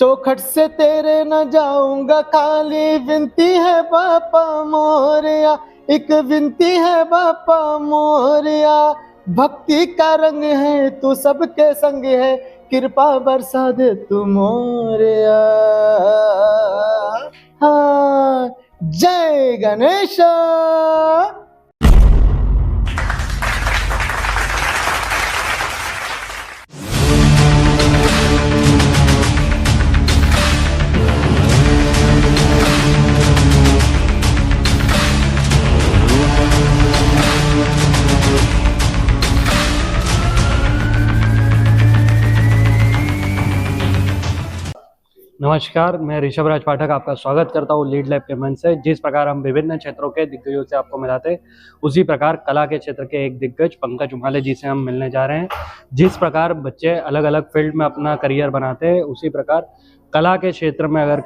चौखट से तेरे न जाऊंगा खाली, विनती है बापा मोरिया, एक विनती है बापा मोरिया। भक्ति का रंग है तू सबके संग है, कृपा बरसा दे तू मोरिया। हाँ, जय गणेश। नमस्कार, मैं ऋषभ राज पाठक आपका स्वागत करता हूँ लीड लैब के मंच से। जिस प्रकार हम विभिन्न क्षेत्रों के दिग्गजों से आपको मिलाते हैं, उसी प्रकार कला के क्षेत्र के एक दिग्गज पंकज उमाले जी से हम मिलने जा रहे हैं। जिस प्रकार बच्चे अलग अलग फील्ड में अपना करियर बनाते हैं, उसी प्रकार कला के क्षेत्र में, अगर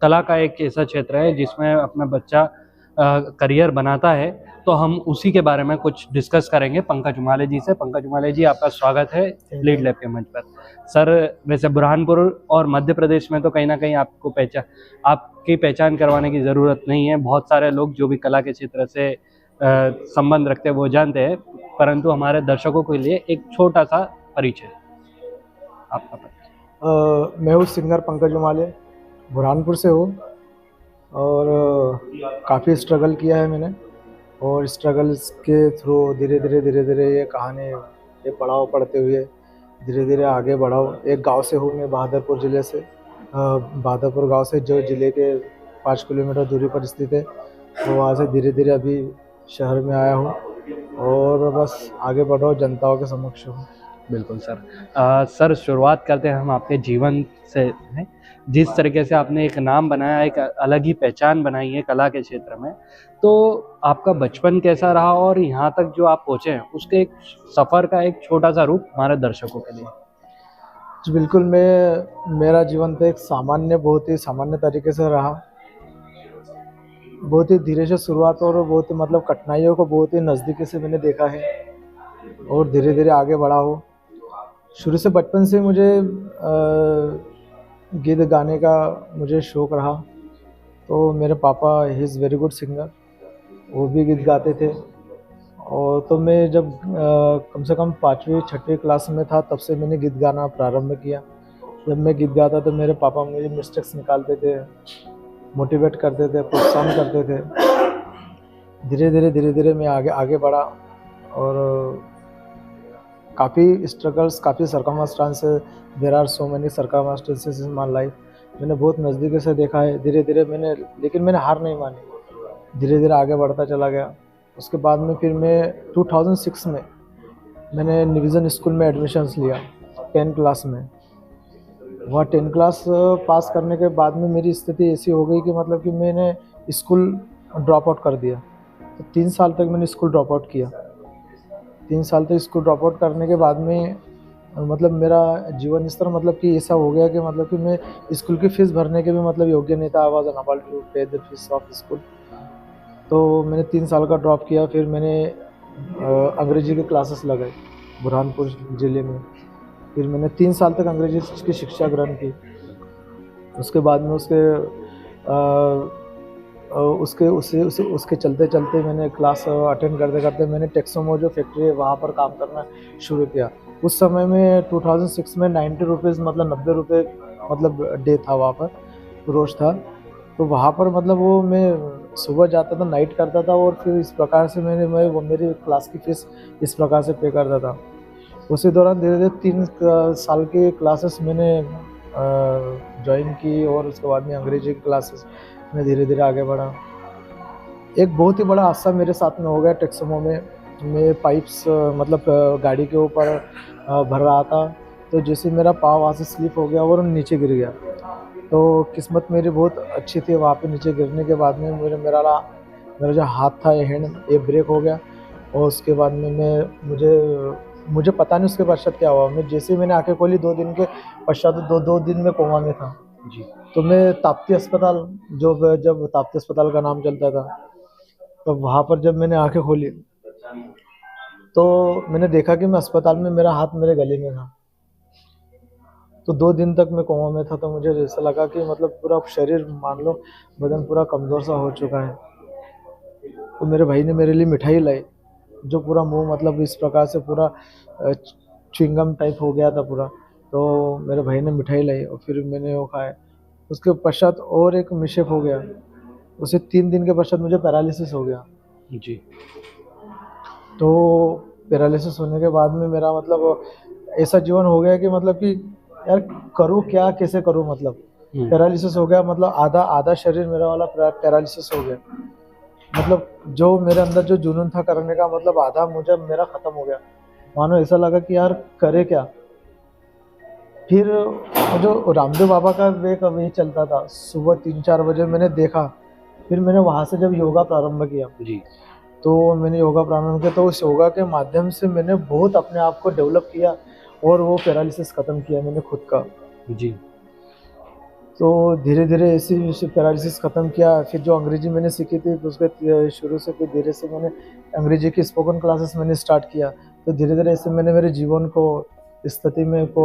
कला का एक ऐसा क्षेत्र है जिसमें अपना बच्चा करियर बनाता है, तो हम उसी के बारे में कुछ डिस्कस करेंगे पंकज उमाले जी से। पंकज उमाले जी, आपका स्वागत है लीड लैब के मंच पर। सर, वैसे बुरहानपुर और मध्य प्रदेश में तो कहीं ना कहीं आपकी पहचान करवाने की ज़रूरत नहीं है। बहुत सारे लोग जो भी कला के क्षेत्र से संबंध रखते हैं वो जानते हैं, परंतु हमारे दर्शकों के लिए एक छोटा सा परिचय आपका परिचय। मैं हूँ सिंगर पंकज उमाले, बुरहानपुर से हूँ और काफ़ी स्ट्रगल किया है मैंने, और स्ट्रगल्स के थ्रू धीरे धीरे ये कहानी, ये पड़ाव पढ़ते हुए धीरे धीरे आगे बढ़ाओ। एक गांव से हूँ मैं, बहादुरपुर ज़िले से, बहादुरपुर गांव से, जो ज़िले के 5 किलोमीटर दूरी पर स्थित है। तो वहाँ से धीरे धीरे अभी शहर में आया हूँ और बस आगे बढ़ रहा हूँ, जनताओं के समक्ष हूँ। बिल्कुल सर। सर, शुरुआत करते हैं हम आपके जीवन से हैं। जिस तरीके से आपने एक नाम बनाया, एक अलग ही पहचान बनाई है कला के क्षेत्र में, तो आपका बचपन कैसा रहा और यहाँ तक जो आप पहुँचे हैं, उसके एक सफ़र का एक छोटा सा रूप हमारे दर्शकों के लिए। जी बिल्कुल, मेरा जीवन तो एक बहुत ही सामान्य तरीके से रहा। बहुत ही धीरे से शुरुआत और बहुत ही मतलब कठिनाइयों को बहुत ही नज़दीकी से मैंने देखा है और धीरे धीरे आगे बढ़ा हो। शुरू से बचपन से मुझे गीत गाने का मुझे शौक़ रहा। तो मेरे पापा he is very good singer, वो भी गीत गाते थे। और तो मैं जब कम से कम 5वीं 6वीं क्लास में था, तब से मैंने गीत गाना प्रारंभ किया। जब मैं गीत गाता तो मेरे पापा मुझे मिस्टेक्स निकालते थे, मोटिवेट करते थे, प्रोत्साहन करते थे। धीरे धीरे मैं आगे बढ़ा और काफ़ी स्ट्रगल्स, काफ़ी circumstances, there are so many circumstances in my life. मैंने बहुत नज़दीकी से देखा है। धीरे धीरे लेकिन मैंने हार नहीं मानी, धीरे धीरे आगे बढ़ता चला गया। उसके बाद में फिर मैं 2006 में मैंने निविज़न स्कूल में एडमिशन्स लिया 10 क्लास में। वहाँ 10 क्लास पास करने के बाद में मेरी स्थिति ऐसी हो गई कि मतलब कि मैंने स्कूल ड्रॉप आउट कर दिया। तो 3 साल तक मैंने स्कूल ड्रॉप आउट किया। 3 साल तक स्कूल ड्रॉप आउट करने के बाद में मतलब मेरा जीवन स्तर मतलब कि ऐसा हो गया कि मतलब कि मैं स्कूल की फ़ीस भरने के भी मतलब योग्य नहीं था। आई वाज अनएबल टू पे द फीस ऑफ स्कूल। तो मैंने 3 साल का ड्रॉप किया। फिर मैंने अंग्रेजी के क्लासेस लगाए बुरहानपुर ज़िले में। फिर मैंने 3 साल तक अंग्रेजी की शिक्षा ग्रहण की। उसके बाद में उसके चलते चलते मैंने क्लास अटेंड करते करते मैंने टेक्सोमो जो फैक्ट्री है वहाँ पर काम करना शुरू किया। उस समय में 2006 में 90 रुपीज़ मतलब 90 रुपये मतलब डे था, वहाँ पर रोज़ था। तो वहाँ पर मतलब वो मैं सुबह जाता था, नाइट करता था, और फिर इस प्रकार से मेरी क्लास की फ़ीस इस प्रकार से पे करता था। उसी दौरान धीरे धीरे 3 साल की क्लासेस मैंने ज्वाइन की और उसके बाद में अंग्रेजी की क्लासेस में धीरे धीरे आगे बढ़ा। एक बहुत ही बड़ा हादसा मेरे साथ में हो गया टेक्सोमो में। मैं पाइप्स मतलब गाड़ी के ऊपर भर रहा था, तो जैसे मेरा पाँव वहाँ से स्लिप हो गया और नीचे गिर गया। तो किस्मत मेरी बहुत अच्छी थी। वहाँ पे नीचे गिरने के बाद में मेरा जो हाथ था, ये हैंड, ये ब्रेक हो गया। और उसके बाद में मुझे पता नहीं उसके पश्चात क्या हुआ। जैसे ही मैंने आंखें खोली 2 दिन के पश्चात, दो दिन में कोमा में था जी। तो मैं ताप्ती अस्पताल, जब ताप्ती अस्पताल का नाम चलता था, तो वहाँ पर जब मैंने आंखें खोली तो मैंने देखा कि मैं अस्पताल में, मेरा हाथ मेरे गले में था। तो 2 दिन तक मैं कोमा में था, तो मुझे ऐसा लगा कि मतलब पूरा शरीर मान लो बदन पूरा कमज़ोर सा हो चुका है। तो मेरे भाई ने मेरे लिए मिठाई लाई, जो पूरा मुँह मतलब इस प्रकार से पूरा च्युइंगम टाइप हो गया था पूरा। तो मेरे भाई ने मिठाई लाई और फिर मैंने वो खाया। उसके पश्चात और एक मिसहैप हो गया। उसे 3 दिन के पश्चात मुझे पैरालिसिस हो गया। जी। तो पैरालिसिस होने के बाद में मेरा मतलब ऐसा जीवन हो गया कि मतलब कि यार करूँ क्या, कैसे करूँ मतलब। पैरालिसिस हो गया मतलब आधा आधा शरीर मेरा वाला पैरालिसिस हो गया। मतलब जो मेरे अंदर जो जुनून था करने का मतलब आधा मुझे मेरा ख़त्म हो गया। मानो ऐसा लगा कि यार करे क्या। फिर जो रामदेव बाबा का एक वे चलता था, सुबह 3-4 बजे मैंने देखा। फिर मैंने वहाँ से जब योगा प्रारंभ किया, जी। तो मैंने योगा प्रारंभ किया, तो उस योगा के माध्यम से मैंने बहुत अपने आप को डेवलप किया और वो पैरालिसिस ख़त्म किया मैंने खुद का। जी। तो धीरे-धीरे ऐसे पैरालिसिस ख़त्म किया। फिर जो अंग्रेज़ी मैंने सीखी थी, तो उसके शुरू से फिर धीरे से मैंने अंग्रेज़ी की स्पोकन क्लासेस मैंने स्टार्ट किया। तो धीरे-धीरे ऐसे मैंने मेरे जीवन को स्थिति में को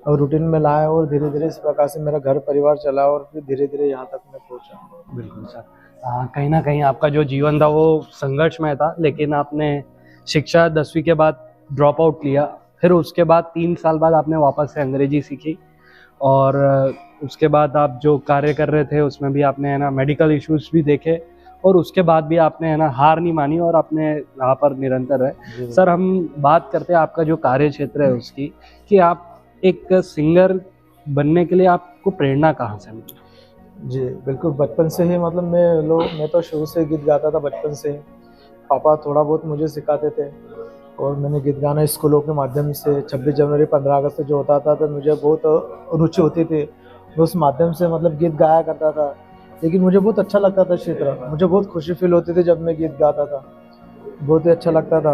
रूटीन में लाया और धीरे-धीरे इस प्रकार से मेरा घर परिवार चला और फिर धीरे-धीरे यहाँ तक मैं पहुँचा। बिल्कुल सर। कहीं न कहीं आपका जो जीवन था वो संघर्षमय था, लेकिन आपने शिक्षा 10वीं के बाद ड्रॉप आउट लिया। फिर उसके बाद 3 साल बाद आपने वापस से अंग्रेजी सीखी और उसके बाद आप जो कार्य कर रहे थे उसमें भी आपने है ना मेडिकल इश्यूज़ भी देखे और उसके बाद भी आपने है ना हार नहीं मानी और आपने यहाँ पर निरंतर रहे। सर हम बात करते हैं आपका जो कार्य क्षेत्र है उसकी, कि आप एक सिंगर बनने के लिए आपको प्रेरणा कहाँ से मिली? जी, बिल्कुल बचपन से ही मतलब मैं तो शुरू से गीत गाता था बचपन से ही। पापा थोड़ा बहुत मुझे सिखाते थे और मैंने गीत गाना स्कूलों के माध्यम से 26 जनवरी 15 अगस्त जो होता था तो मुझे बहुत रुचि होती थी। मैं उस माध्यम से मतलब गीत गाया करता था। लेकिन मुझे बहुत अच्छा लगता था क्षेत्र, मुझे बहुत खुशी फ़ील होती थी जब मैं गीत गाता था, बहुत ही अच्छा लगता था।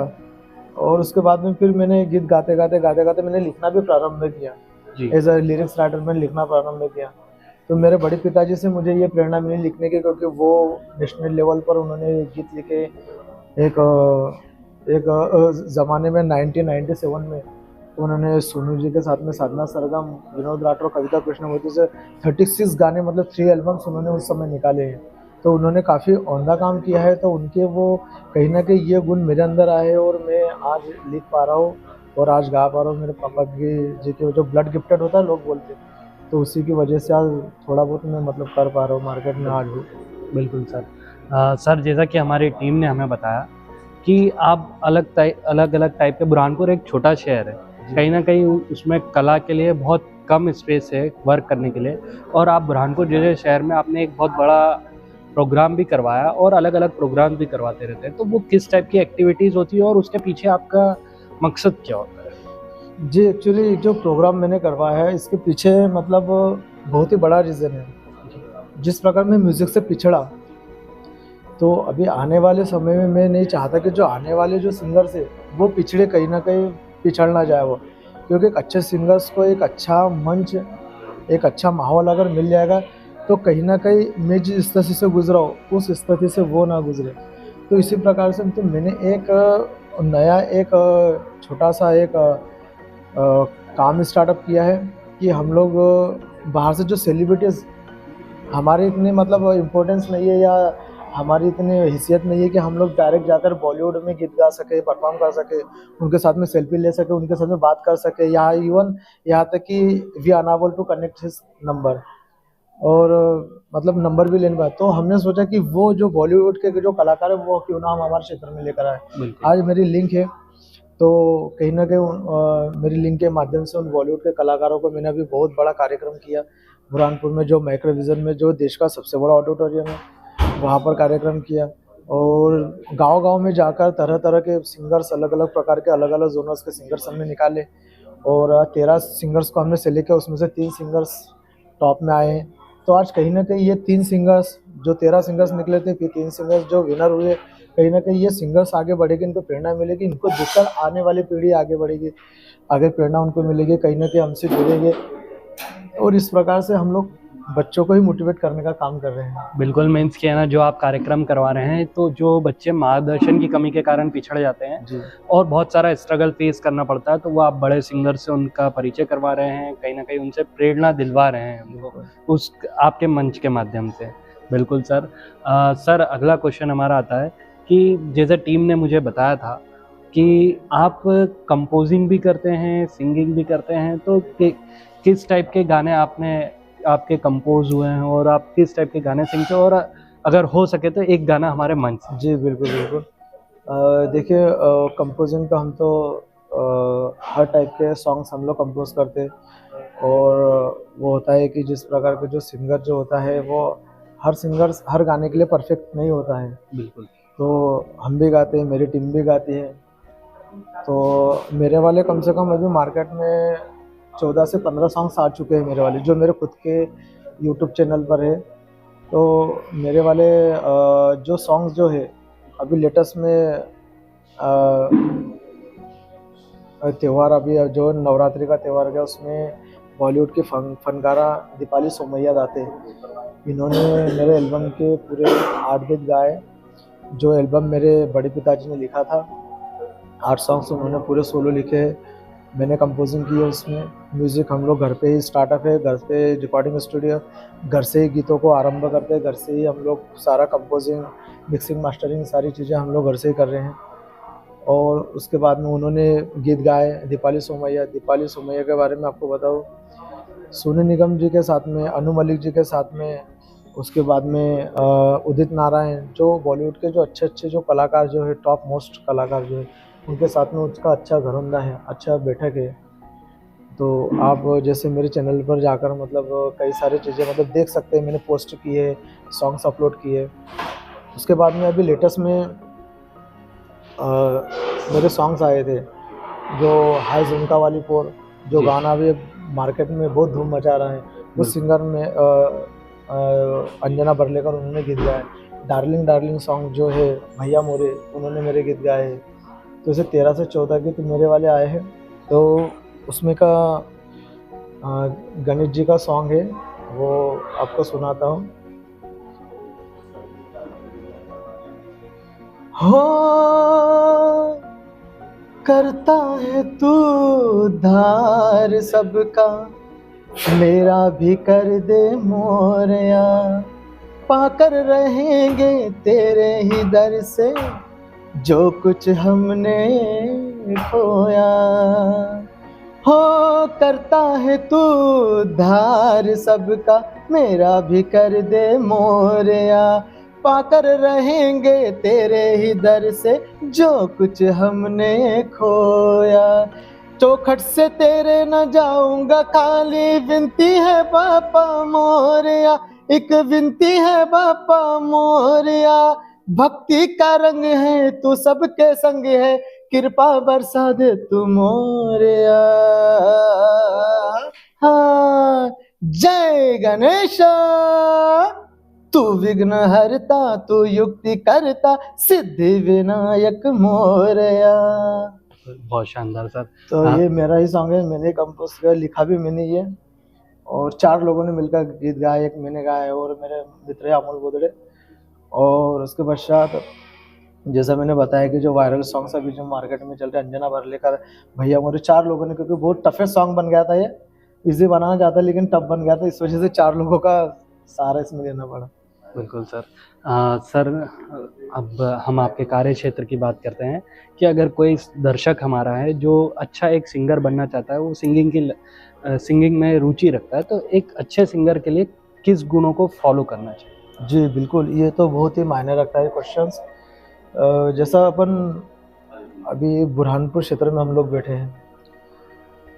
और उसके बाद में फिर मैंने गीत गाते-गाते मैंने लिखना भी प्रारंभ किया। जी। एज़ अ लिरिक्स राइटर मैंने लिखना प्रारंभ किया। तो मेरे बड़े पिताजी से मुझे ये प्रेरणा मिली लिखने की, क्योंकि वो नेशनल लेवल पर उन्होंने गीत लिखे। ज़माने में 1997 में उन्होंने सोनू जी के साथ में साधना सरगम, विनोद राठौर, कविता कृष्णमूर्ति से 36 गाने मतलब 3 एल्बम्स उन्होंने उस समय निकाले हैं। तो उन्होंने काफ़ी उम्दा काम किया है, तो उनके वो कहीं न कहीं ये गुण मेरे अंदर आए और मैं आज लिख पा रहा हूँ और आज गा पा रहा हूँ। मेरे पापा जी के जो ब्लड गिफ्टेड होता है लोग बोलते हैं, तो उसी की वजह से आज थोड़ा बहुत मैं मतलब कर पा रहा हूँ मार्केट में आज भी। बिल्कुल सर। सर जैसा कि हमारी टीम ने हमें बताया कि आप अलग-अलग टाइप के, बुरहानपुर एक छोटा शहर है, कहीं न कहीं उसमें कला के लिए बहुत कम स्पेस है वर्क करने के लिए और आप बुरहानपुर जैसे शहर में आपने एक बहुत बड़ा प्रोग्राम भी करवाया और अलग-अलग प्रोग्राम भी करवाते रहते हैं। तो वो किस टाइप की एक्टिविटीज़ होती है और उसके पीछे आपका मकसद क्या होता है? जी, एक्चुअली जो प्रोग्राम मैंने करवाया है इसके पीछे मतलब बहुत ही बड़ा रीज़न है। जिस प्रकार मैं म्यूज़िक से पिछड़ा, तो अभी आने वाले समय में मैं नहीं चाहता कि जो आने वाले जो सिंगर्स हैं, वो पिछड़े, कहीं न कहीं पिछड़ ना जाए वो। क्योंकि एक अच्छे सिंगर्स को एक अच्छा मंच, एक अच्छा माहौल अगर मिल जाएगा, तो कहीं न कहीं मैं जिस स्थिति से गुज़रा हूँ, उस स्थिति से वो ना गुज़रे। तो इसी प्रकार से तो मैंने एक नया एक छोटा-सा एक काम स्टार्टअप किया है कि हम लोग बाहर से जो सेलिब्रिटीज़, हमारे इतने मतलब इम्पोर्टेंस नहीं है या हमारी इतनी हैसियत नहीं है कि हम लोग डायरेक्ट जाकर बॉलीवुड में गीत गा सकें, परफ़ॉर्म कर सकें, उनके साथ में सेल्फ़ी ले सकें, उनके साथ में बात कर सकें, या इवन यहाँ तक कि we are unable to connect his number और मतलब नंबर भी लेने का। तो हमने सोचा कि वो जो बॉलीवुड के जो कलाकार हैं, वो क्यों ना हम हमारे क्षेत्र में लेकर आएँ। बिल्कुल। आज मेरी लिंक है, तो कहीं न कहीं मेरी लिंक के माध्यम से उन बॉलीवुड के कलाकारों को मैंने अभी बहुत बड़ा कार्यक्रम किया। बुरहानपुर में जो मैक्रोविज़न में जो देश का सबसे बड़ा ऑडिटोरियम है, वहाँ पर कार्यक्रम किया और गाँव-गाँव में जाकर तरह-तरह के सिंगर्स, अलग-अलग प्रकार के अलग-अलग ज़ोनर्स के सिंगर्स हमने निकाले और 13 सिंगर्स को हमने सेलेक्ट किया, उसमें से 3 सिंगर्स टॉप में आए हैं। तो आज कहीं न कहीं ये 3 सिंगर्स, जो 13 सिंगर्स निकले थे, फिर 3 सिंगर्स जो विनर हुए, कहीं न कहीं ये सिंगर्स आगे बढ़ेंगे, इनको प्रेरणा मिलेगी, इनको देखकर आने वाली पीढ़ी आगे बढ़ेगी, आगे प्रेरणा उनको मिलेगी, कहीं न कहीं हमसे जुड़ेंगे और इस प्रकार से हम लोग बच्चों को ही मोटिवेट करने का काम कर रहे हैं। बिल्कुल, मीन्स कि है ना, जो आप कार्यक्रम करवा रहे हैं तो जो बच्चे मार्गदर्शन की कमी के कारण पिछड़ जाते हैं जी और बहुत सारा स्ट्रगल फेस करना पड़ता है, तो वो आप बड़े सिंगर से उनका परिचय करवा रहे हैं, कहीं ना कहीं उनसे प्रेरणा दिलवा रहे हैं उनको उस आपके मंच के माध्यम से। बिल्कुल सर। सर, अगला क्वेश्चन हमारा आता है कि जैसे टीम ने मुझे बताया था कि आप कंपोजिंग भी करते हैं, सिंगिंग भी करते हैं, तो किस टाइप के गाने आपके कंपोज हुए हैं और आप किस टाइप के गाने सिंगते हो, और अगर हो सके तो एक गाना हमारे मंच से। जी बिल्कुल बिल्कुल। देखिए, कंपोजिंग तो हम तो हर टाइप के सॉन्ग्स हम लोग कंपोज करते हैं। और वो होता है कि जिस प्रकार के जो सिंगर जो होता है वो हर सिंगर हर गाने के लिए परफेक्ट नहीं होता है। बिल्कुल। तो हम भी गाते हैं, मेरी टीम भी गाती है। तो मेरे वाले कम से कम अभी मार्केट में 14 से 15 सॉन्ग्स आ चुके हैं मेरे वाले, जो मेरे खुद के यूट्यूब चैनल पर है। तो मेरे वाले जो सॉन्ग्स जो है अभी लेटेस्ट में त्यौहार, अभी जो नवरात्रि का त्यौहार गया उसमें बॉलीवुड के फनकारा दीपाली सोमैया गाते हैं। इन्होंने मेरे एल्बम के पूरे 8 गीत गाए, जो एल्बम मेरे बड़े पिताजी ने लिखा था। 8 सॉन्ग्स उन्होंने पूरे सोलो लिखे हैं, मैंने कंपोजिंग की है उसमें। म्यूज़िक हम लोग घर पे ही स्टार्टअप है, घर पे रिकॉर्डिंग स्टूडियो, घर से ही गीतों को आरंभ करते हैं, घर से ही हम लोग सारा कंपोजिंग, मिक्सिंग, मास्टरिंग सारी चीज़ें हम लोग घर से ही कर रहे हैं। और उसके बाद में उन्होंने गीत गाए दीपाली सोमैया के बारे में आपको बताऊँ, सोनू निगम जी के साथ में, अनु मलिक जी के साथ में, उसके बाद में उदित नारायण, जो बॉलीवुड के जो अच्छे जो कलाकार जो है, टॉप मोस्ट कलाकार जो है, उनके साथ में उसका अच्छा घरौंदा है, अच्छा बैठक है। तो आप जैसे मेरे चैनल पर जाकर मतलब कई सारी चीज़ें मतलब देख सकते हैं, मैंने पोस्ट की है, सॉन्ग्स अपलोड किए। उसके बाद में अभी लेटेस्ट में मेरे सॉन्ग्स आए थे, जो हाय झुमका वाली पोर, जो गाना भी मार्केट में बहुत धूम मचा रहा है। उस सिंगर में अंजना बर्लेकर, उन्होंने गीत गाए। डार्लिंग डार्लिंग सॉन्ग जो है भैया मोरे, उन्होंने मेरे गीत गाए हैं। तो ऐसे 13 से 14 गीत मेरे वाले आए हैं। तो उसमें का गणेश जी का सॉन्ग है, वो आपको सुनाता हूँ। हो करता है तू धार सबका, मेरा भी कर दे मोरया, पाकर रहेंगे तेरे ही दर से जो कुछ हमने खोया। हो करता है तू धार सबका, मेरा भी कर दे मोरया, पाकर रहेंगे तेरे ही दर से जो कुछ हमने खोया। चौखट से तेरे न जाऊंगा खाली, विनती है बापा मोरया, एक विनती है बापा मोरया, भक्ति का रंग है तू सबके संग है, कृपा बरसा दे तू मोरया। हाँ, जय गणेश, तू विघ्न हरता, तू युक्ति करता, सिद्धि विनायक मोरया। बहुत शानदार सर। तो ये मेरा ही सॉन्ग है, मैंने कंपोज किया, लिखा भी मैंने ये, और 4 लोगों ने मिलकर गीत गाया, एक मैंने गाया और मेरे मित्र है अमोल बोदड़े। और उसके पश्चात जैसा मैंने बताया कि जो वायरल सॉन्ग्स अभी जो मार्केट में चल रहे हैं, अंजना बर्लेकर, भैया मोरे, 4 लोगों ने, क्योंकि बहुत टफेस्ट सॉन्ग बन गया था ये, इजी बनाना चाहता लेकिन टफ बन गया था, इस वजह से 4 लोगों का सहारा इसमें देना पड़ा। बिल्कुल सर। सर, अब हम आपके कार्य क्षेत्र की बात करते हैं कि अगर कोई दर्शक हमारा है जो अच्छा एक सिंगर बनना चाहता है, वो सिंगिंग में रुचि रखता है, तो एक अच्छे सिंगर के लिए किस गुणों को फॉलो करना चाहिए? जी बिल्कुल, ये तो बहुत ही मायने रखता है क्वेश्चंस। जैसा अपन अभी बुरहानपुर क्षेत्र में हम लोग बैठे हैं,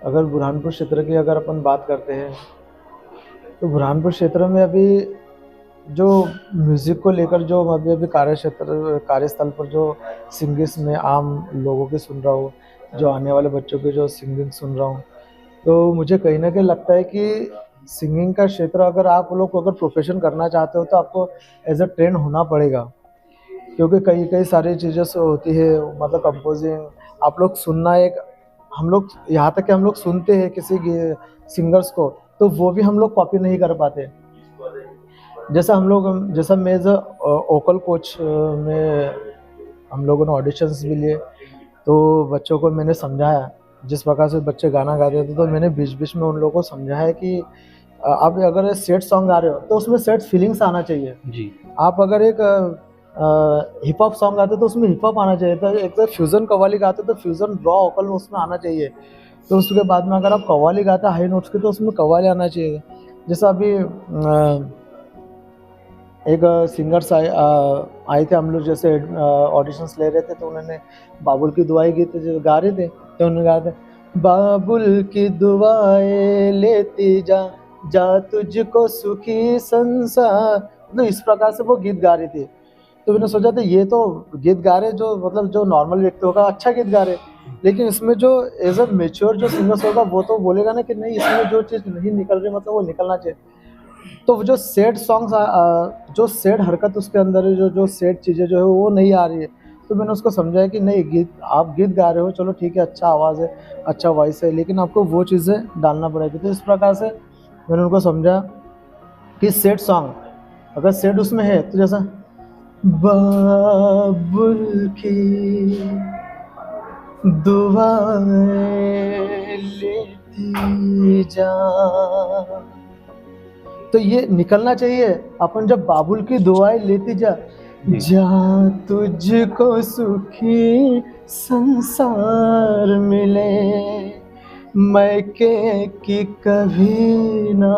अगर बुरहानपुर क्षेत्र की अगर अपन बात करते हैं, तो बुरहानपुर क्षेत्र में अभी जो म्यूज़िक को लेकर जो अभी कार्यस्थल पर जो सिंगिंग्स में आम लोगों की सुन रहा हूँ, जो आने वाले बच्चों की जो सिंगिंग सुन रहा हूँ, तो मुझे कहीं ना कहीं लगता है कि सिंगिंग का क्षेत्र अगर आप लोग अगर प्रोफेशन करना चाहते हो तो आपको एज अ ट्रेन होना पड़ेगा, क्योंकि कई सारी चीज़ें से होती है, मतलब कंपोजिंग आप लोग सुनना, एक हम लोग यहाँ तक कि हम लोग सुनते हैं किसी सिंगर्स को, तो वो भी हम लोग कॉपी नहीं कर पाते। जैसा हम लोग जैसा मैं एज वोकल कोच में हम लोगों ने ऑडिशंस भी लिए, तो बच्चों को मैंने समझाया जिस प्रकार से बच्चे गाना गाते थे, तो मैंने बीच बीच में उन लोगों को समझाया कि आप अगर सैड सॉन्ग गा रहे हो तो उसमें सैड फीलिंग्स आना चाहिए। जी। आप अगर एक हिप हॉप सॉन्ग गाते हो तो उसमें हिप हॉप आना चाहिए, तो एक तो फ्यूजन कव्वाली गाते हो तो फ्यूजन रॉ वोकल उसमें आना चाहिए। तो उसके बाद में अगर आप कव्वाली गाते हैं हाई नोट्स की, तो उसमें कव्वाली आना चाहिए। जैसा अभी एक सिंगर्स आए थे, हम लोग जैसे ऑडिशंस ले रहे थे, तो उन्होंने बाबुल की दुआएं गीत जो गा रहे थे, तो उन्होंने गाया था, बाबुल की दुआएं लेती जा, जा तुझको सुखी संसार। तो इस प्रकार से वो गीत गा रही थी। तो मैंने सोचा था ये तो गीत गा रहे जो मतलब जो नॉर्मल व्यक्ति होगा अच्छा गीत गा रहे, लेकिन इसमें जो एज अ मेच्योर जो सिंगर्स होगा वो तो बोलेगा ना कि नहीं इसमें जो चीज़ नहीं निकल रही मतलब वो निकलना चाहिए। तो वो जो सैड सॉन्ग्स जो सैड हरकत उसके अंदर है, जो जो सैड चीज़ें जो है वो नहीं आ रही है। तो मैंने उसको समझाया कि नहीं गीत आप गीत गा रहे हो, चलो ठीक है, अच्छा आवाज़ है, अच्छा वॉइस है, लेकिन आपको वो चीज़ें डालना पड़ेगी। तो इस प्रकार से मैंने उनको समझा कि सैड सॉन्ग अगर सैड उसमें है तो जैसा बाबुल की दुआएं लेती जा, तो ये निकलना चाहिए। अपन जब बाबुल की दुआएं लेती जा, जी। जा तुझको सुखी संसार मिले, मैके की कभी ना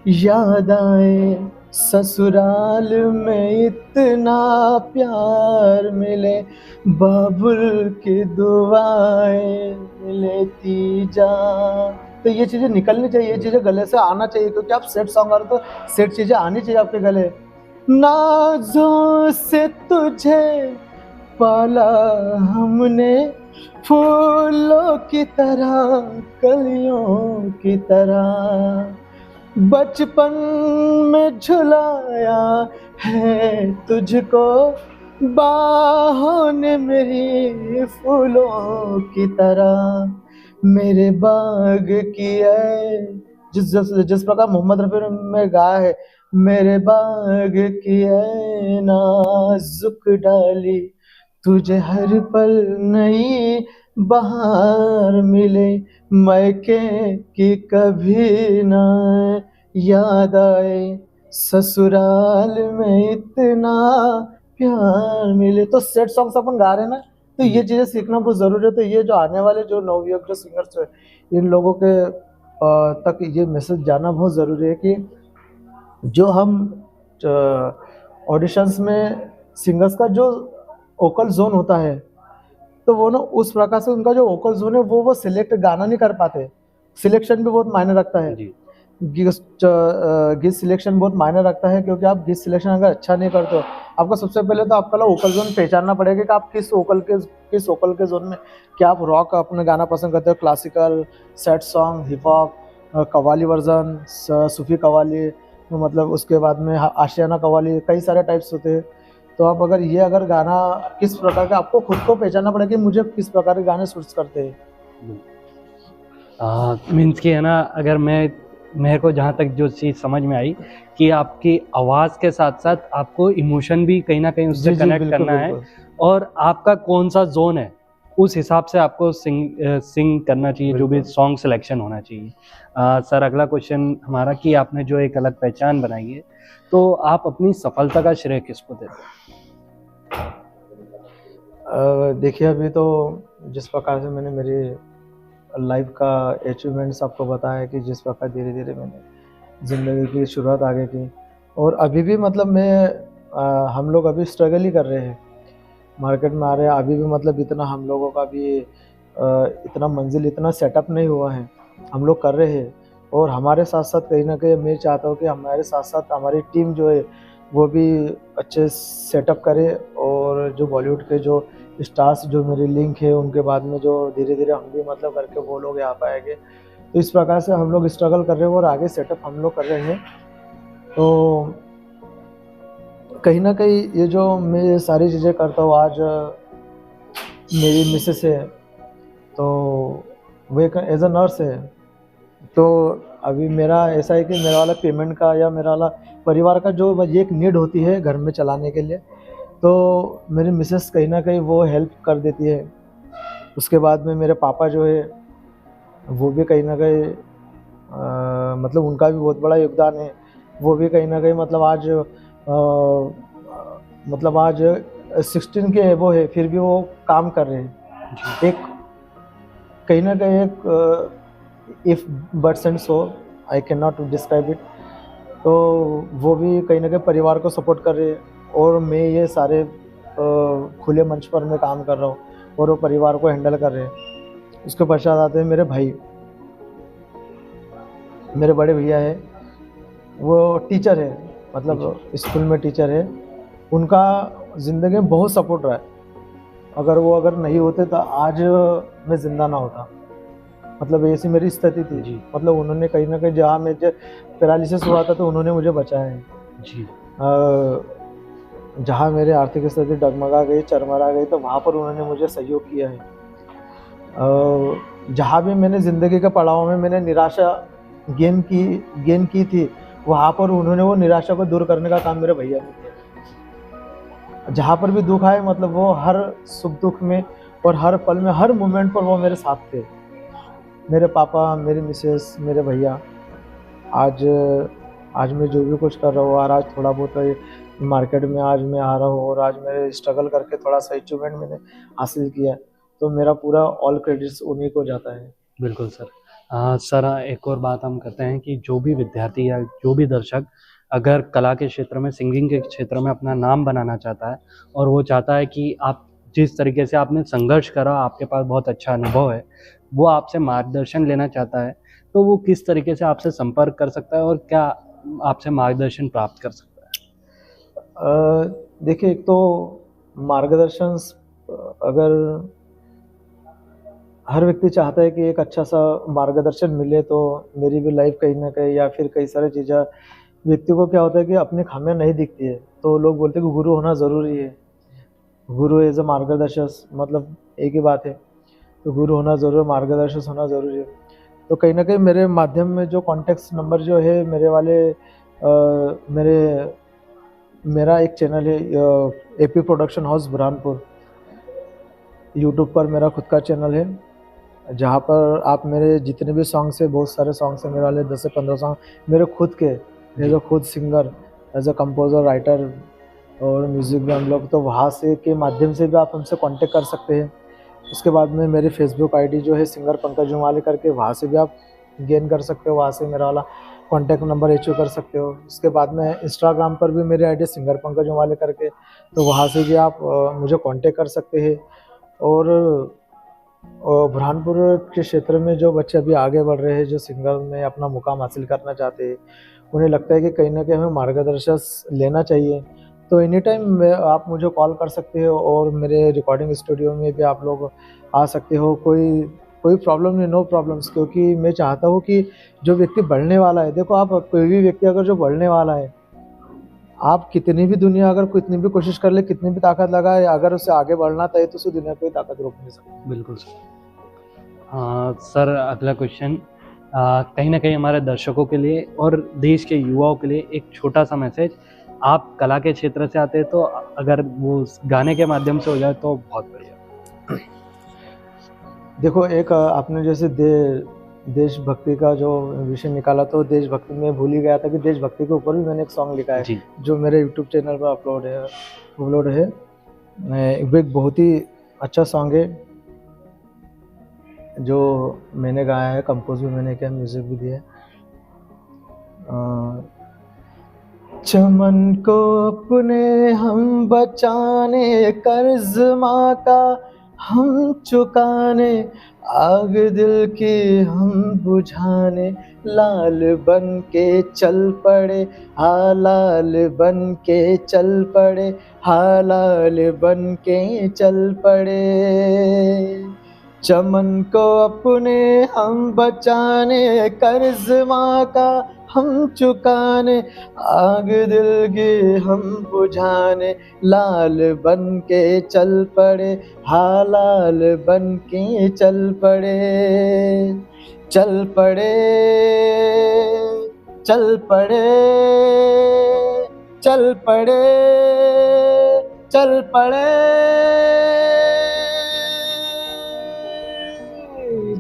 याद आए, ससुराल में इतना प्यार मिले, बाबुल की दुआएं लेती जा। तो ये चीज़ें निकलनी चाहिए, ये चीज़ें गले से आना चाहिए, क्योंकि आप सेट सॉन्ग तो सेट चीज़ें आनी चाहिए आपके गले। नाज़ों से तुझे पाला हमने, फूलों की तरह, कलियों की तरह, बचपन में झुलाया है तुझको, बाहों ने मेरी फूलों की तरह, मेरे बाग की है, जिस प्रकार मोहम्मद रफ़ी में गाया है, मेरे बाग की है नाजुक डाली, तुझे हर पल नई बहार मिले, मैके की कभी ना याद आए, ससुराल में इतना प्यार मिले। तो सेट सॉन्ग्स अपन गा रहे हैं ना, तो ये चीज़ें सीखना बहुत ज़रूरी है। तो ये जो आने वाले जो नवयुवक जो सिंगर्स है, इन लोगों के तक ये मैसेज जाना बहुत ज़रूरी है कि जो हम ऑडिशंस में सिंगर्स का जो वोकल जोन होता है, तो वो ना उस प्रकार से उनका जो वोकल जोन है वो सिलेक्ट गाना नहीं कर पाते। सिलेक्शन भी बहुत मायने रखता है। जी। गीत सिलेक्शन बहुत मायने रखता है, क्योंकि आप गीत सिलेक्शन अगर अच्छा नहीं करते हो, आपको सबसे पहले तो आपका वोकल जोन पहचानना पड़ेगा कि आप किस वोकल के जोन में, क्या आप रॉक अपने गाना पसंद करते हो, classical, sad song, hip hop, qawwali version, Sufi qawwali, मतलब उसके बाद में आशियाना कव्वाली, कई सारे टाइप्स होते हैं। तो आप अगर गाना किस प्रकार का, आपको खुद को पहचानना पड़ेगा कि मुझे किस प्रकार के गाने सूट करते हैं। मीन्स कि है ना, अगर मेरे को जहाँ तक जो चीज़ समझ में आई कि आपकी आवाज़ के साथ साथ आपको इमोशन भी कहीं ना कहीं उससे कनेक्ट करना है, और आपका कौन सा जोन है उस हिसाब से आपको सिंग करना चाहिए, जो भी सॉन्ग सिलेक्शन होना चाहिए। सर, अगला क्वेश्चन हमारा कि आपने जो एक अलग पहचान बनाई है, तो आप अपनी सफलता का श्रेय किसको देते हैं? देखिए, अभी तो जिस प्रकार से मैंने मेरी लाइफ का अचीवमेंट्स आपको बताया कि जिस प्रकार धीरे धीरे मैंने ज़िंदगी की शुरुआत आगे की, और अभी भी मतलब हम लोग अभी स्ट्रगल ही कर रहे हैं, मार्केट में आ रहे हैं अभी भी, मतलब इतना हम लोगों का भी इतना मंजिल, इतना सेटअप नहीं हुआ है, हम लोग कर रहे हैं। और हमारे साथ साथ कहीं ना कहीं मैं चाहता हूँ कि हमारे साथ साथ हमारी टीम जो है वो भी अच्छे सेटअप करे, और जो बॉलीवुड के जो स्टार्स जो मेरी लिंक है उनके बाद में जो धीरे धीरे हम भी मतलब करके वो लोग यहाँ पर आएंगे। तो इस प्रकार से हम लोग स्ट्रगल कर रहे हैं और आगे सेटअप हम लोग कर रहे हैं। तो कहीं ना कहीं ये जो मैं ये सारी चीज़ें करता हूँ, आज मेरी मिसेस है तो वो एक एज अ नर्स है, तो अभी मेरा ऐसा है कि मेरा वाला पेमेंट का या मेरा वाला परिवार का जो ये एक नीड होती है घर में चलाने के लिए, तो मेरी मिसेस कहीं न कहीं वो हेल्प कर देती है। उसके बाद में मेरे पापा जो है वो भी कहीं न कहीं मतलब उनका भी बहुत बड़ा योगदान है। वो भी कहीं न कहीं मतलब आज 16 के एबव है, फिर भी वो काम कर रहे हैं। जी। एक कहीं न कहीं एक if buts and so I cannot describe it. तो वो भी कहीं न कहीं परिवार को सपोर्ट कर रहे हैं और मैं ये सारे खुले मंच पर मैं काम कर रहा हूँ और वो परिवार को हैंडल कर रहे हैं। उसके पश्चात आते हैं मेरे भाई। मेरे बड़े भैया हैं, वो टीचर है, मतलब स्कूल में टीचर है। उनका ज़िंदगी में बहुत सपोर्ट रहा है। अगर नहीं होते तो आज मैं ज़िंदा ना होता। मतलब ऐसी मेरी स्थिति थी। जी। मतलब उन्होंने कहीं न कहीं जहाँ मुझे पैरालिसिस हुआ था तो उन्होंने मुझे बचाया है। जी। जहाँ मेरी आर्थिक स्थिति डगमगा गई, चरमरा गई, तो वहाँ पर उन्होंने मुझे सहयोग किया है। जहाँ भी मैंने ज़िंदगी के पड़ाव में मैंने निराशा गेन की थी, वहाँ पर उन्होंने वो निराशा को दूर करने का काम मेरे भैया ने किया। जहाँ पर भी दुःख आए, मतलब वो हर सुख-दुःख में और हर पल में, हर मोमेंट पर वो मेरे साथ थे। मेरे पापा, मेरी मिसेस, मेरे भैया। आज मैं जो भी कुछ कर रहा हूँ और आज थोड़ा बहुत मार्केट में आज मैं आ रहा हूँ और आज मैं स्ट्रगल करके थोड़ा-सा अचीवमेंट मैंने हासिल किया, तो मेरा पूरा ऑल क्रेडिट्स उन्हीं को जाता है। बिल्कुल सर। सर एक और बात हम करते हैं कि जो भी विद्यार्थी या जो भी दर्शक अगर कला के क्षेत्र में, सिंगिंग के क्षेत्र में अपना नाम बनाना चाहता है और वो चाहता है कि आप जिस तरीके से आपने संघर्ष करा, आपके पास बहुत अच्छा अनुभव है, वो आपसे मार्गदर्शन लेना चाहता है, तो वो किस तरीके से आपसे संपर्क कर सकता है और क्या आपसे मार्गदर्शन प्राप्त कर सकता है? देखिए, एक तो मार्गदर्शन अगर हर व्यक्ति चाहता है कि एक अच्छा-सा मार्गदर्शन मिले, तो मेरी भी लाइफ़ कहीं न कहीं या फिर कई सारी चीज़ें, व्यक्ति को क्या होता है कि अपनी खामियाँ नहीं दिखती है, तो लोग बोलते हैं कि गुरु होना ज़रूरी है। गुरु एज़ अ मार्गदर्शक, मतलब एक ही बात है। तो गुरु होना ज़रूरी है, मार्गदर्शक होना ज़रूरी है। तो कहीं न कहीं मेरे माध्यम में जो कॉन्टैक्ट्स नंबर जो है मेरे वाले, मेरा एक चैनल है AP production house Burhanpur. YouTube पर मेरा खुद का चैनल है, जहाँ पर आप मेरे जितने भी सॉन्ग्स हैं, बहुत सारे सॉन्ग्स हैं मेरे वाले, 10 से 15 सॉन्ग मेरे खुद के, एज़ अ खुद singer, as a composer, writer और म्यूज़िक भी हम लोग, तो वहाँ से के माध्यम से भी आप हमसे कॉन्टैक्ट कर सकते हैं। उसके बाद में मेरी फेसबुक आईडी जो है सिंगर पंकज जुमाले करके, वहाँ से भी आप गेन कर सकते हो, वहाँ से मेरा वाला कॉन्टैक्ट नंबर इश्यू कर सकते हो। उसके बाद में इंस्टाग्राम पर भी मेरी आईडी सिंगर पंकज जुमाले करके, तो वहाँ से भी आप मुझे कॉन्टैक्ट कर सकते हैं। और बुरहानपुर के क्षेत्र में जो बच्चे अभी आगे बढ़ रहे हैं, जो सिंगर में अपना मुकाम हासिल करना चाहते हैं, उन्हें लगता है कि कहीं न कहीं हमें मार्गदर्शन लेना चाहिए, तो एनी टाइम आप मुझे कॉल कर सकते हो और मेरे रिकॉर्डिंग स्टूडियो में भी आप लोग आ सकते हो। कोई प्रॉब्लम नहीं, नो प्रॉब्लम्स, क्योंकि मैं चाहता हूँ कि जो व्यक्ति बढ़ने वाला है, देखो, आप कोई भी व्यक्ति अगर जो बढ़ने वाला है, आप कितनी भी दुनिया अगर कितनी भी कोशिश कर ले, कितनी भी ताकत लगाए, अगर उसे आगे बढ़ना था तो उसे दुनिया कोई ताकत रोक नहीं सकती। बिल्कुल सर। सर अगला क्वेश्चन कहीं न कहीं हमारे दर्शकों के लिए और देश के युवाओं के लिए एक छोटा-सा मैसेज। आप कला के क्षेत्र से आते हैं तो अगर वो गाने के माध्यम से हो जाए तो बहुत बढ़िया। देखो, एक आपने जैसे देशभक्ति का जो विषय निकाला, तो देशभक्ति में भूल ही गया था कि देशभक्ति के ऊपर भी मैंने एक सॉन्ग लिखा है, जी। जो मेरे यूट्यूब चैनल पर अपलोड है। वो एक बहुत ही अच्छा सॉन्ग है, जो मैंने गाया है, कंपोज भी मैंने किया, म्यूज़िक भी दिया है। चमन को अपने हम बचाने, कर्ज माँ का हम चुकाने, आग दिल की हम बुझाने, लाल बन के चल पड़े, हाँ लाल बन के चल पड़े, हाँ लाल बन के चल पड़े। चमन को अपने हम बचाने, कर्ज माँ का हम चुकाने, आग दिल की हम बुझाने, लाल बन के चल पड़े, हाँ लाल बन के चल पड़े। चल पड़े, चल पड़े, चल पड़े, चल पड़े,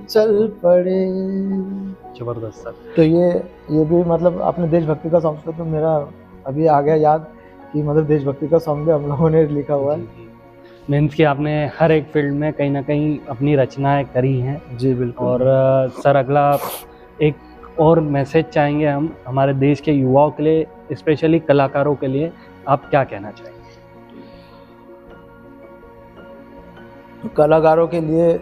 चल पड़े। जबरदस्त सर। तो ये भी मतलब अपने देशभक्ति का सॉन्ग था, तो मेरा अभी आ गया याद कि मतलब देशभक्ति का सॉन्ग भी हम लोगों ने लिखा हुआ है। मीन्स कि आपने हर एक फील्ड में कहीं ना कहीं अपनी रचनाएं करी हैं। जी बिल्कुल। और सर अगला एक और मैसेज चाहेंगे हम हमारे देश के युवाओं के लिए, स्पेशली कलाकारों के लिए, आप क्या कहना चाहेंगे? कलाकारों के लिए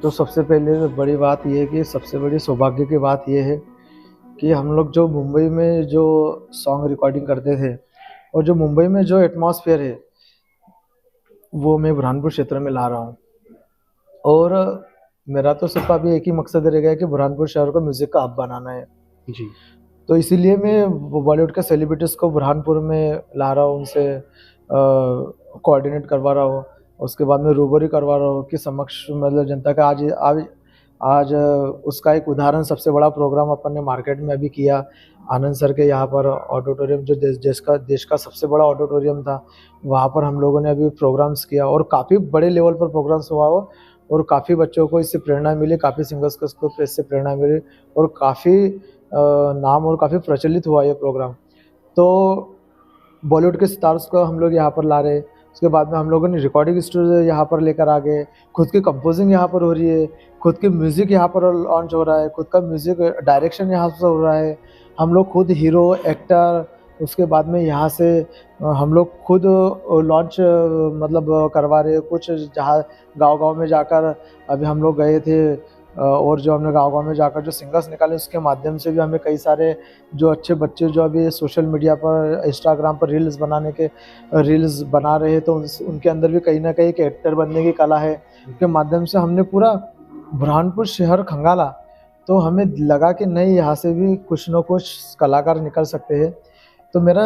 तो सबसे पहले तो बड़ी बात यह है कि सबसे बड़ी सौभाग्य की बात यह है कि हम लोग जो मुंबई में जो सॉन्ग रिकॉर्डिंग करते थे और जो मुंबई में जो एटमॉस्फेयर है वो मैं बुरहानपुर क्षेत्र में ला रहा हूँ। और मेरा तो सिर्फ अभी एक ही मकसद रह गया कि बुरहानपुर शहर को म्यूज़िक का हब बनाना है। जी। तो इसीलिए मैं बॉलीवुड के सेलिब्रिटीज़ को बुरहानपुर में ला रहा हूँ, उनसे कोऑर्डिनेट करवा रहा हूँ, उसके बाद में रूबरू करवा रहा हूँ कि समक्ष मतलब जनता का आज उसका एक उदाहरण सबसे बड़ा प्रोग्राम अपन ने मार्केट में अभी किया आनंद सर के यहाँ पर ऑडिटोरियम, जो देश का सबसे बड़ा ऑडिटोरियम था, वहाँ पर हम लोगों ने अभी प्रोग्राम्स किया और काफ़ी बड़े लेवल पर प्रोग्राम्स हुआ हो और काफ़ी बच्चों को इससे प्रेरणा मिली, काफ़ी सिंगर्स को इससे प्रेरणा मिली और काफ़ी नाम और काफ़ी प्रचलित हुआ ये प्रोग्राम। तो बॉलीवुड के स्टार्स को हम लोग यहाँ पर ला रहे हैं। उसके बाद में हम लोगों ने रिकॉर्डिंग स्टूडियो यहाँ पर लेकर आ गए, खुद की कंपोजिंग यहाँ पर हो रही है, खुद की म्यूज़िक यहाँ पर लॉन्च हो रहा है, खुद का म्यूज़िक डायरेक्शन यहाँ से हो रहा है, हम लोग खुद हीरो एक्टर, उसके बाद में यहाँ से हम लोग खुद लॉन्च मतलब करवा रहे हैं कुछ, जहाँ गांव-गांव में जाकर अभी हम लोग गए थे और जो हमने गांव-गांव में जाकर जो सिंगर्स निकाले उसके माध्यम से भी हमें कई सारे जो अच्छे बच्चे जो अभी सोशल मीडिया पर इंस्टाग्राम पर रील्स बना रहे हैं, तो उनके अंदर भी कहीं ना कहीं एक एक्टर बनने की कला है, के माध्यम से हमने पूरा बुरहानपुर शहर खंगाला। तो हमें लगा कि नहीं, यहाँ से भी कुछ न कुछ कलाकार निकल सकते हैं। तो मेरा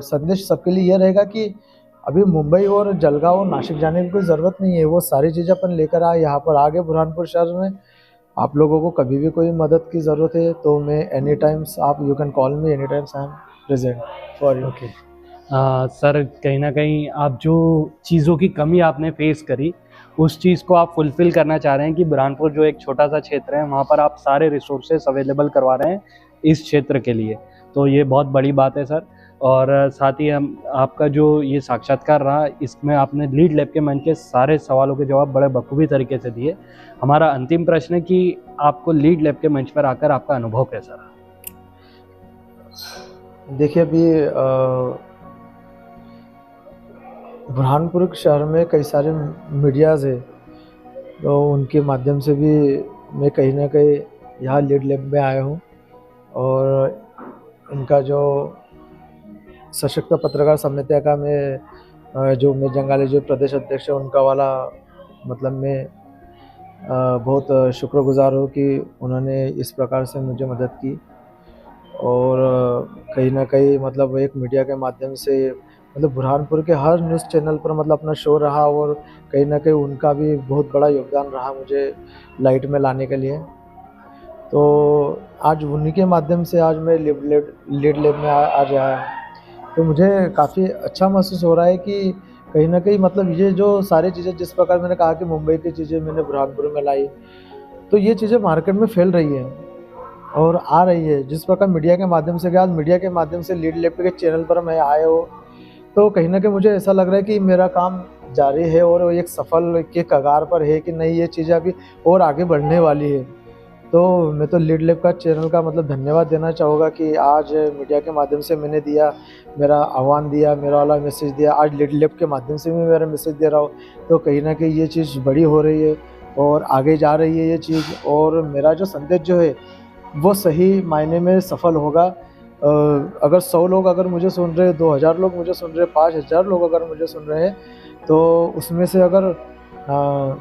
संदेश सबके लिए यह रहेगा कि अभी मुंबई और जलगांव और नासिक जाने की कोई ज़रूरत नहीं है, वो सारी चीज़ें अपन लेकर आए यहाँ पर आगे बुरहानपुर शहर में। आप लोगों को कभी भी कोई मदद की ज़रूरत है तो मैं एनी टाइम्स, आप you can call me any times, I am present for you. Okay sir, कहीं ना कहीं आप जो चीज़ों की कमी आपने फेस करी उस चीज़ को आप फुलफ़िल करना चाह रहे हैं कि बुरहानपुर जो एक छोटा सा क्षेत्र है वहाँ पर आप सारे रिसोर्सेस अवेलेबल करवा रहे हैं इस क्षेत्र के लिए, तो ये बहुत बड़ी बात है सर। और साथ ही हम आपका जो ये साक्षात्कार रहा, इसमें आपने लीड लैब के मंच के सारे सवालों के जवाब बड़े बखूबी तरीके से दिए। हमारा अंतिम प्रश्न है कि आपको लीड लैब के मंच पर आकर आपका अनुभव कैसा रहा? देखिए, अभी बुरहानपुर शहर में कई सारे मीडियाज़ है, तो उनके माध्यम से भी मैं कहीं ना कहीं यहाँ लीड लैब में आया हूँ और इनका जो सशक्त पत्रकार समिति का जो मैं जंगाली जो प्रदेश अध्यक्ष है उनका वाला मतलब मैं बहुत शुक्रगुजार हूँ कि उन्होंने इस प्रकार से मुझे मदद की। और कहीं ना कहीं मतलब एक मीडिया के माध्यम से मतलब बुरहानपुर के हर न्यूज़ चैनल पर मतलब अपना शो रहा और कहीं ना कहीं उनका भी बहुत बड़ा योगदान रहा मुझे लाइट में लाने के लिए। तो आज उन्हीं के माध्यम से आज मैं लीड लैब में आ गया है। तो मुझे काफ़ी अच्छा महसूस हो रहा है कि कहीं ना कहीं मतलब ये जो सारी चीज़ें, जिस प्रकार मैंने कहा कि मुंबई की चीज़ें मैंने बुरहानपुर में लाई, तो ये चीज़ें मार्केट में फैल रही है और आ रही है। जिस प्रकार मीडिया के माध्यम से, आज मीडिया के माध्यम से लीड लैब के चैनल पर मैं आए हो, तो कहीं ना कहीं मुझे ऐसा लग रहा है कि मेरा काम जारी है और एक सफल के कगार पर है कि नहीं, ये चीज़ें अभी और आगे बढ़ने वाली है। तो मैं तो लीड लैब का चैनल का मतलब धन्यवाद देना चाहूँगा कि आज मीडिया के माध्यम से मैंने दिया, मेरा आह्वान दिया, मेरा वाला मैसेज दिया, आज लीड लैब के माध्यम से भी मेरा मैसेज दे रहा हूँ। तो कहीं ना कहीं ये चीज़ बड़ी हो रही है और आगे जा रही है ये चीज़, और मेरा जो संदेश जो है वो सही मायने में सफल होगा। अगर 100 लोग अगर मुझे सुन रहे हैं, 2000 लोग मुझे सुन रहे हैं, 5000 लोग अगर मुझे सुन रहे हैं, तो उसमें से अगर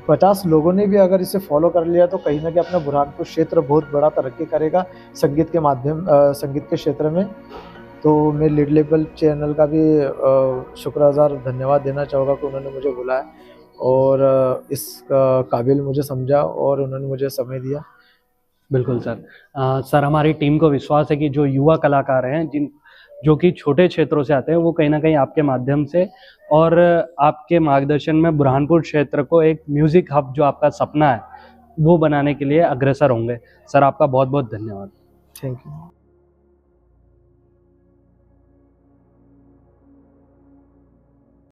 50 लोगों ने भी अगर इसे फॉलो कर लिया तो कहीं ना कहीं अपना बुरहानपुर क्षेत्र बहुत बड़ा तरक्की करेगा संगीत के क्षेत्र में। तो मैं लीड लेवल चैनल का भी शुक्रगुजार धन्यवाद देना चाहूँगा कि उन्होंने मुझे बुलाया और इस काबिल मुझे समझा और उन्होंने मुझे समय दिया। बिल्कुल सर। सर, हमारी टीम को विश्वास है कि जो युवा कलाकार हैं जो कि छोटे क्षेत्रों से आते हैं, वो कहीं न कहीं आपके माध्यम से और आपके मार्गदर्शन में बुरहानपुर क्षेत्र को एक म्यूज़िक हब जो आपका सपना है, वो बनाने के लिए अग्रसर होंगे। सर, आपका बहुत-बहुत धन्यवाद। Thank you.